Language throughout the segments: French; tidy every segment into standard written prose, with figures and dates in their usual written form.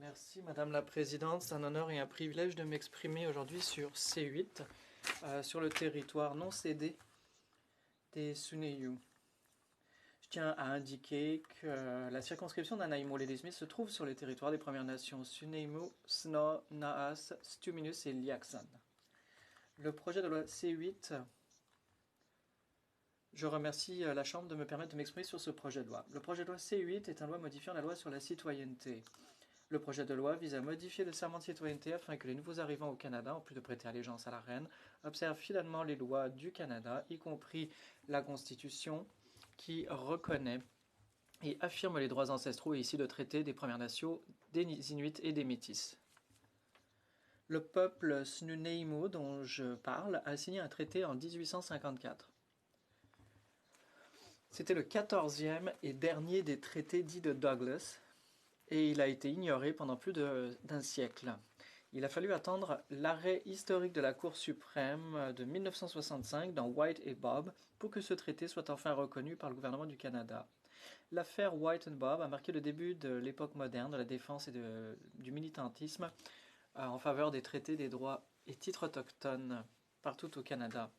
Merci Madame la Présidente, c'est un honneur et un privilège de m'exprimer aujourd'hui sur C8, sur le territoire non cédé des Suneyu. Je tiens à indiquer que la circonscription d'Anaimo-Ladysmith se trouve sur les territoires des Premières Nations Suneymu, Sno, Naas, Stuminus et Liaxan. Le projet de loi C8, je remercie la Chambre de me permettre de m'exprimer sur ce projet de loi. Le projet de loi C8 est une loi modifiant la loi sur la citoyenneté. Le projet de loi vise à modifier le serment de citoyenneté afin que les nouveaux arrivants au Canada, en plus de prêter allégeance à la reine, observent fidèlement les lois du Canada, y compris la Constitution, qui reconnaît et affirme les droits ancestraux et ici de traité des Premières Nations, des Inuits et des Métis. Le peuple Snuneymuxw dont je parle a signé un traité en 1854. C'était le 14e et dernier des traités dits de Douglas, et il a été ignoré pendant plus d'un siècle. Il a fallu attendre l'arrêt historique de la Cour suprême de 1965 dans White et Bob pour que ce traité soit enfin reconnu par le gouvernement du Canada. L'affaire White and Bob a marqué le début de l'époque moderne de la défense et du militantisme en faveur des traités des droits et titres autochtones partout au Canada.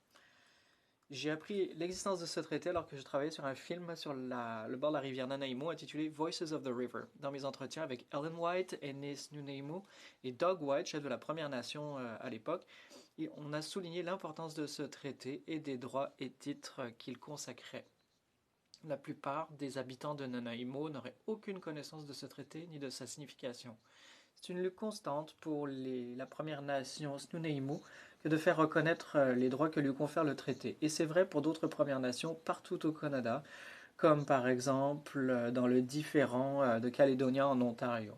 J'ai appris l'existence de ce traité alors que je travaillais sur un film sur le bord de la rivière Nanaimo intitulé Voices of the River. Dans mes entretiens avec Ellen White, aînée Nuneymuxw, et Doug White, chef de la Première Nation à l'époque, on a souligné l'importance de ce traité et des droits et titres qu'il consacrait. La plupart des habitants de Nanaimo n'auraient aucune connaissance de ce traité ni de sa signification. C'est une lutte constante pour la Première Nation Snuneymuxw que de faire reconnaître les droits que lui confère le traité. Et c'est vrai pour d'autres Premières Nations partout au Canada, comme par exemple dans le différend de Calédonia en Ontario.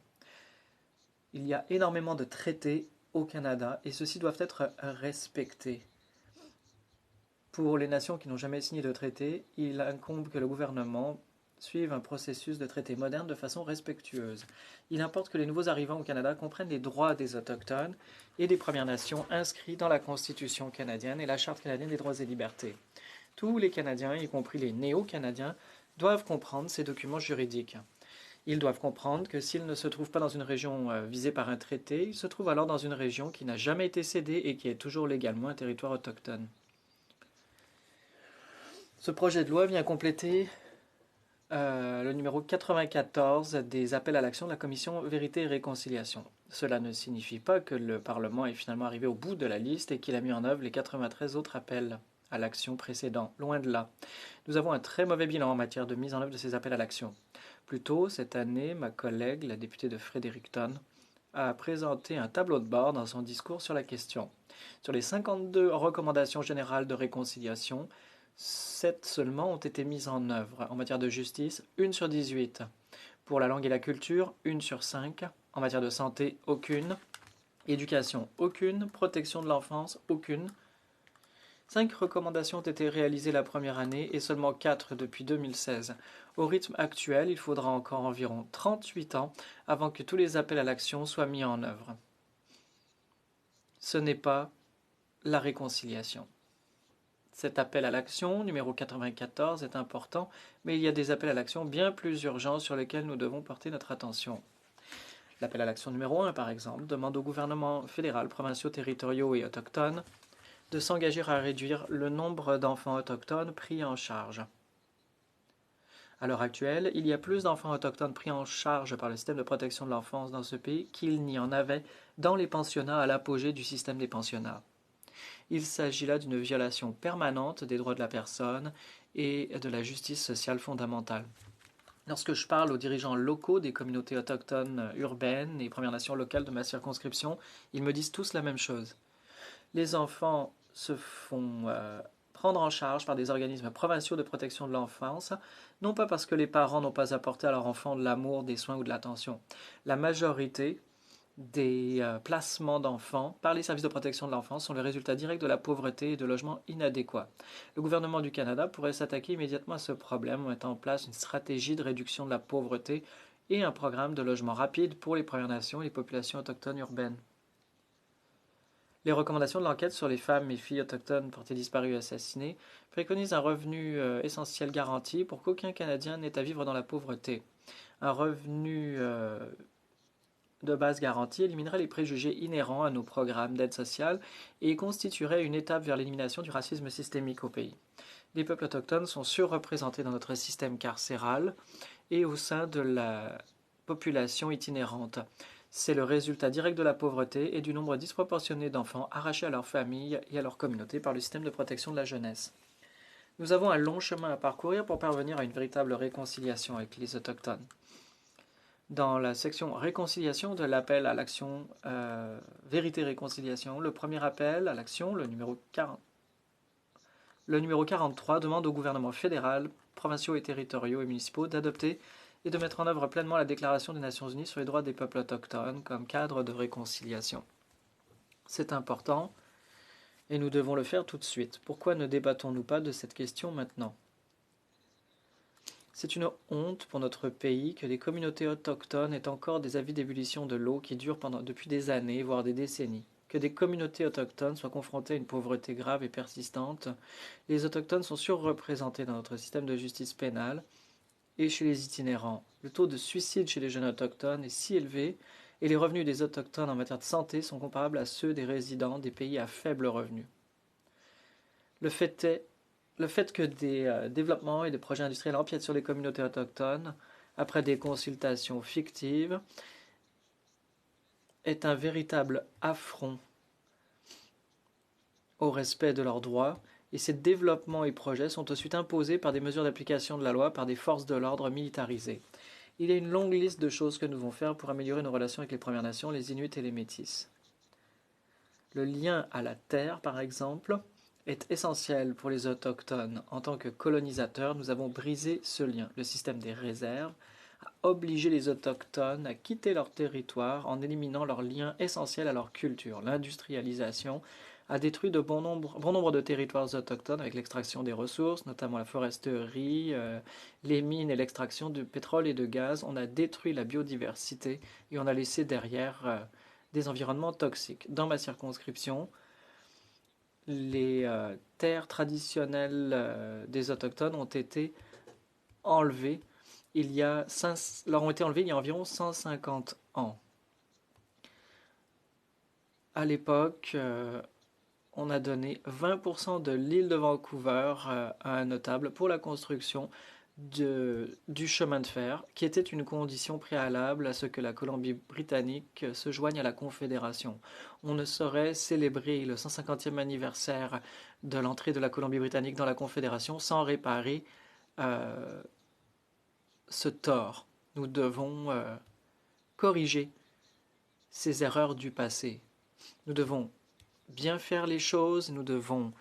Il y a énormément de traités au Canada et ceux-ci doivent être respectés. Pour les nations qui n'ont jamais signé de traité, il incombe que le gouvernement suivent un processus de traité moderne de façon respectueuse. Il importe que les nouveaux arrivants au Canada comprennent les droits des Autochtones et des Premières Nations inscrits dans la Constitution canadienne et la Charte canadienne des droits et libertés. Tous les Canadiens, y compris les néo-Canadiens, doivent comprendre ces documents juridiques. Ils doivent comprendre que s'ils ne se trouvent pas dans une région visée par un traité, ils se trouvent alors dans une région qui n'a jamais été cédée et qui est toujours légalement un territoire autochtone. Ce projet de loi vient compléter le numéro 94 des appels à l'action de la Commission Vérité et Réconciliation. Cela ne signifie pas que le Parlement est finalement arrivé au bout de la liste et qu'il a mis en œuvre les 93 autres appels à l'action précédents. Loin de là. Nous avons un très mauvais bilan en matière de mise en œuvre de ces appels à l'action. Plus tôt, cette année, ma collègue, la députée de Fredericton, a présenté un tableau de bord dans son discours sur la question. Sur les 52 recommandations générales de réconciliation, 7 seulement ont été mises en œuvre. En matière de justice, 1 sur 18. Pour la langue et la culture, 1 sur 5. En matière de santé, aucune. Éducation, aucune. Protection de l'enfance, aucune. 5 recommandations ont été réalisées la première année et seulement 4 depuis 2016. Au rythme actuel, il faudra encore environ 38 ans avant que tous les appels à l'action soient mis en œuvre. Ce n'est pas la réconciliation. Cet appel à l'action, numéro 94, est important, mais il y a des appels à l'action bien plus urgents sur lesquels nous devons porter notre attention. L'appel à l'action numéro 1, par exemple, demande au gouvernement fédéral, provinciaux, territoriaux et autochtones de s'engager à réduire le nombre d'enfants autochtones pris en charge. À l'heure actuelle, il y a plus d'enfants autochtones pris en charge par le système de protection de l'enfance dans ce pays qu'il n'y en avait dans les pensionnats à l'apogée du système des pensionnats. Il s'agit là d'une violation permanente des droits de la personne et de la justice sociale fondamentale. Lorsque je parle aux dirigeants locaux des communautés autochtones urbaines et Premières Nations locales de ma circonscription, ils me disent tous la même chose. Les enfants se font prendre en charge par des organismes provinciaux de protection de l'enfance, non pas parce que les parents n'ont pas apporté à leur enfant de l'amour, des soins ou de l'attention. La majorité des placements d'enfants par les services de protection de l'enfance sont le résultat direct de la pauvreté et de logements inadéquats. Le gouvernement du Canada pourrait s'attaquer immédiatement à ce problème en mettant en place une stratégie de réduction de la pauvreté et un programme de logement rapide pour les Premières Nations et les populations autochtones urbaines. Les recommandations de l'enquête sur les femmes et filles autochtones portées disparues et assassinées préconisent un revenu essentiel garanti pour qu'aucun Canadien n'ait à vivre dans la pauvreté. Un revenu de base garantie éliminerait les préjugés inhérents à nos programmes d'aide sociale et constituerait une étape vers l'élimination du racisme systémique au pays. Les peuples autochtones sont surreprésentés dans notre système carcéral et au sein de la population itinérante. C'est le résultat direct de la pauvreté et du nombre disproportionné d'enfants arrachés à leur famille et à leur communauté par le système de protection de la jeunesse. Nous avons un long chemin à parcourir pour parvenir à une véritable réconciliation avec les Autochtones. Dans la section réconciliation de l'appel à l'action Vérité-Réconciliation, le premier appel à l'action, le numéro 43, demande au gouvernement fédéral, provinciaux et territoriaux et municipaux d'adopter et de mettre en œuvre pleinement la Déclaration des Nations Unies sur les droits des peuples autochtones comme cadre de réconciliation. C'est important et nous devons le faire tout de suite. Pourquoi ne débattons-nous pas de cette question maintenant ? C'est une honte pour notre pays que les communautés autochtones aient encore des avis d'ébullition de l'eau qui durent depuis des années, voire des décennies. Que des communautés autochtones soient confrontées à une pauvreté grave et persistante. Les autochtones sont surreprésentés dans notre système de justice pénale et chez les itinérants. Le taux de suicide chez les jeunes autochtones est si élevé et les revenus des autochtones en matière de santé sont comparables à ceux des résidents des pays à faible revenu. Le fait que des développements et des projets industriels empiètent sur les communautés autochtones, après des consultations fictives, est un véritable affront au respect de leurs droits, et ces développements et projets sont ensuite imposés par des mesures d'application de la loi par des forces de l'ordre militarisées. Il y a une longue liste de choses que nous devons faire pour améliorer nos relations avec les Premières Nations, les Inuits et les Métis. Le lien à la terre, par exemple, est essentiel pour les autochtones. En tant que colonisateurs, nous avons brisé ce lien. Le système des réserves a obligé les autochtones à quitter leur territoire en éliminant leurs liens essentiels à leur culture. L'industrialisation a détruit de bon nombre de territoires autochtones avec l'extraction des ressources, notamment la foresterie, les mines et l'extraction de pétrole et de gaz. On a détruit la biodiversité et on a laissé derrière des environnements toxiques. Dans ma circonscription, les terres traditionnelles des Autochtones ont été enlevées leur ont été enlevées il y a environ 150 ans. À l'époque, on a donné 20% de l'île de Vancouver à un notable pour la construction du chemin de fer, qui était une condition préalable à ce que la Colombie-Britannique se joigne à la Confédération. On ne saurait célébrer le 150e anniversaire de l'entrée de la Colombie-Britannique dans la Confédération sans réparer ce tort. Nous devons corriger ces erreurs du passé. Nous devons bien faire les choses, nous devons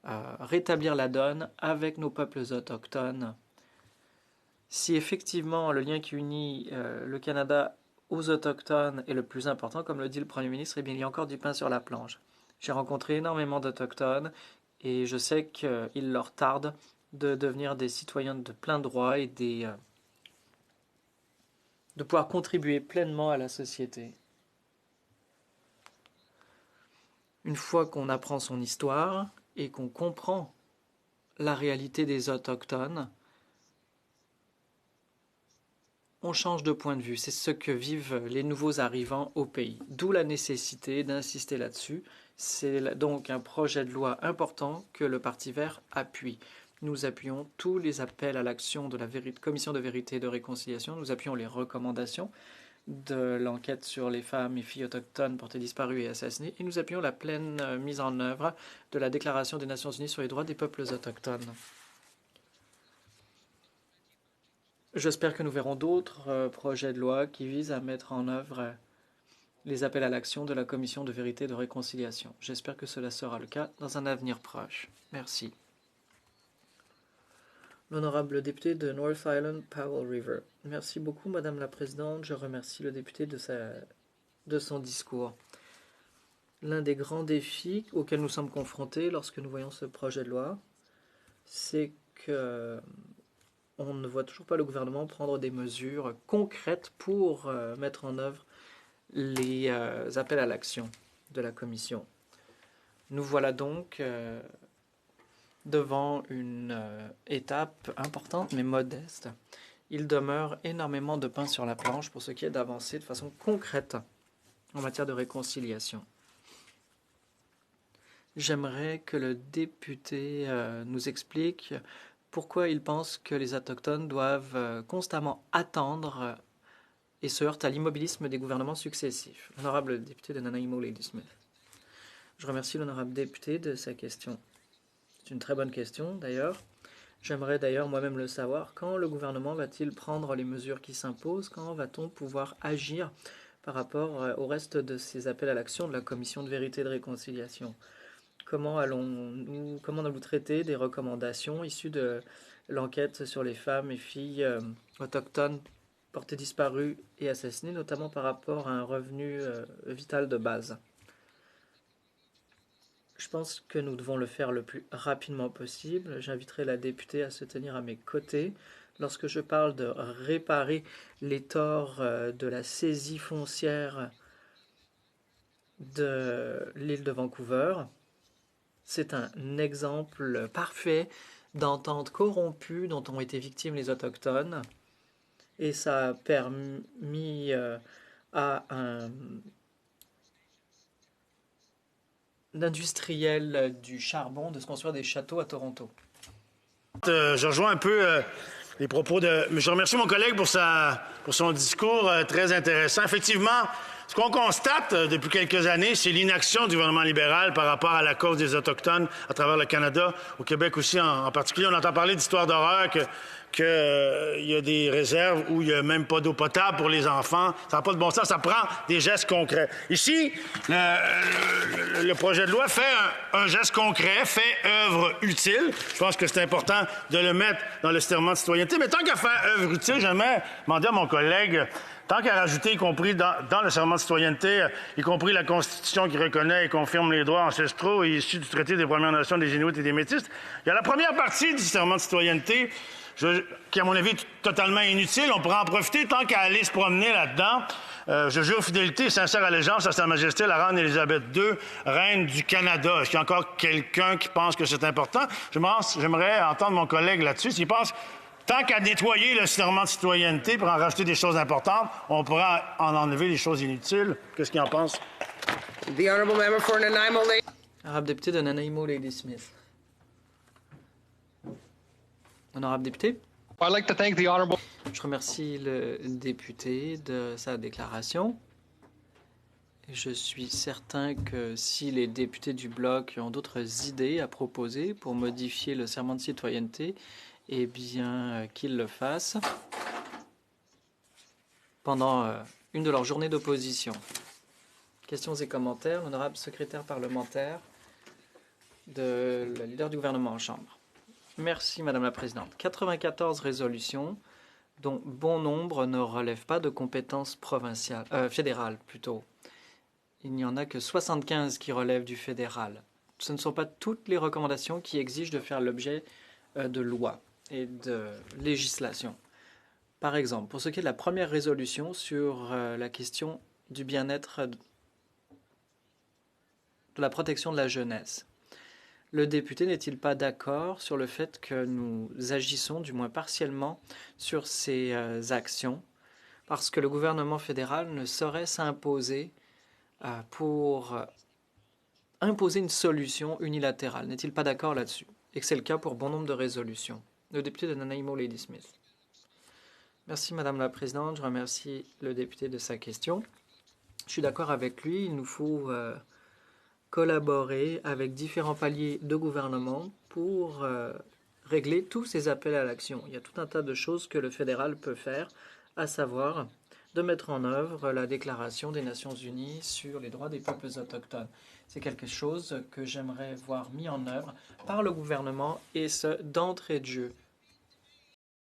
rétablir la donne avec nos peuples autochtones. Si effectivement le lien qui unit le Canada aux Autochtones est le plus important, comme le dit le Premier ministre, eh bien, il y a encore du pain sur la planche. J'ai rencontré énormément d'Autochtones et je sais qu'il leur tarde de devenir des citoyens de plein droit et de pouvoir contribuer pleinement à la société. Une fois qu'on apprend son histoire et qu'on comprend la réalité des Autochtones, on change de point de vue. C'est ce que vivent les nouveaux arrivants au pays. D'où la nécessité d'insister là-dessus. C'est donc un projet de loi important que le Parti vert appuie. Nous appuyons tous les appels à l'action de la Commission de vérité et de réconciliation. Nous appuyons les recommandations de l'enquête sur les femmes et filles autochtones portées disparues et assassinées. Et nous appuyons la pleine mise en œuvre de la Déclaration des Nations Unies sur les droits des peuples autochtones. J'espère que nous verrons d'autres projets de loi qui visent à mettre en œuvre les appels à l'action de la Commission de vérité et de réconciliation. J'espère que cela sera le cas dans un avenir proche. Merci. L'honorable député de North Island, Powell River. Merci beaucoup, Madame la Présidente. Je remercie le député de son discours. L'un des grands défis auxquels nous sommes confrontés lorsque nous voyons ce projet de loi, c'est que on ne voit toujours pas le gouvernement prendre des mesures concrètes pour mettre en œuvre les appels à l'action de la Commission. Nous voilà donc devant une étape importante mais modeste. Il demeure énormément de pain sur la planche pour ce qui est d'avancer de façon concrète en matière de réconciliation. J'aimerais que le député nous explique pourquoi il pense que les Autochtones doivent constamment attendre et se heurtent à l'immobilisme des gouvernements successifs. L'honorable député de Nanaimo Ladysmith. Je remercie l'honorable député de sa question. C'est une très bonne question d'ailleurs. J'aimerais d'ailleurs moi-même le savoir. Quand le gouvernement va-t-il prendre les mesures qui s'imposent? Quand va-t-on pouvoir agir par rapport au reste de ces appels à l'action de la Commission de vérité et de réconciliation? Comment allons-nous traiter des recommandations issues de l'enquête sur les femmes et filles autochtones portées disparues et assassinées, notamment par rapport à un revenu vital de base? Je pense que nous devons le faire le plus rapidement possible. J'inviterai la députée à se tenir à mes côtés. Lorsque je parle de réparer les torts de la saisie foncière de l'île de Vancouver, c'est un exemple parfait d'entente corrompue dont ont été victimes les Autochtones. Et ça a permis à un industriel du charbon de se construire des châteaux à Toronto. Je rejoins un peu les propos de... Je remercie mon collègue pour son discours très intéressant. Effectivement, ce qu'on constate depuis quelques années, c'est l'inaction du gouvernement libéral par rapport à la cause des Autochtones à travers le Canada, au Québec aussi en particulier. On entend parler d'histoires d'horreur qu'il y a des réserves où il n'y a même pas d'eau potable pour les enfants. Ça n'a pas de bon sens. Ça prend des gestes concrets. Ici, le projet de loi fait un geste concret, fait œuvre utile. Je pense que c'est important de le mettre dans le serment de citoyenneté. Mais tant qu'à faire œuvre utile, j'aimerais demander à mon collègue, tant qu'à rajouter, y compris dans le serment de citoyenneté, y compris la Constitution qui reconnaît et confirme les droits ancestraux et issus du traité des Premières Nations des Inuits et des Métis, il y a la première partie du serment de citoyenneté qui, à mon avis, est totalement inutile. On pourra en profiter tant qu'à aller se promener là-dedans. Je jure fidélité et sincère allégeance à Sa Majesté la Reine Élisabeth II, Reine du Canada. Est-ce qu'il y a encore quelqu'un qui pense que c'est important? J'aimerais entendre mon collègue là-dessus. S'il pense, tant qu'à nettoyer le serment de citoyenneté pour en rajouter des choses importantes, on pourra en enlever les choses inutiles. Qu'est-ce qu'il en pense? The Honourable Member for Nanaimo. Honorable député de Nanaimo Ladysmith. Honorable député. I'd like to thank the honourable. Je remercie le député de sa déclaration. Je suis certain que si les députés du Bloc ont d'autres idées à proposer pour modifier le serment de citoyenneté, eh bien qu'ils le fassent pendant une de leurs journées d'opposition. Questions et commentaires, l'honorable secrétaire parlementaire de la leader du gouvernement en chambre. Merci, Madame la Présidente. 94 résolutions, dont bon nombre ne relèvent pas de compétences fédérales plutôt. Il n'y en a que 75 qui relèvent du fédéral. Ce ne sont pas toutes les recommandations qui exigent de faire l'objet de lois et de législation. Par exemple, pour ce qui est de la première résolution sur la question du bien-être de la protection de la jeunesse, le député n'est-il pas d'accord sur le fait que nous agissons, du moins partiellement, sur ces actions, parce que le gouvernement fédéral ne saurait s'imposer pour imposer une solution unilatérale? N'est-il pas d'accord là-dessus? Et que c'est le cas pour bon nombre de résolutions. Le député de Nanaimo Ladysmith. Merci, Madame la Présidente. Je remercie le député de sa question. Je suis d'accord avec lui. Il nous faut collaborer avec différents paliers de gouvernement pour régler tous ces appels à l'action. Il y a tout un tas de choses que le fédéral peut faire, à savoir de mettre en œuvre la Déclaration des Nations Unies sur les droits des peuples autochtones. C'est quelque chose que j'aimerais voir mis en œuvre par le gouvernement, et ce, d'entrée de jeu.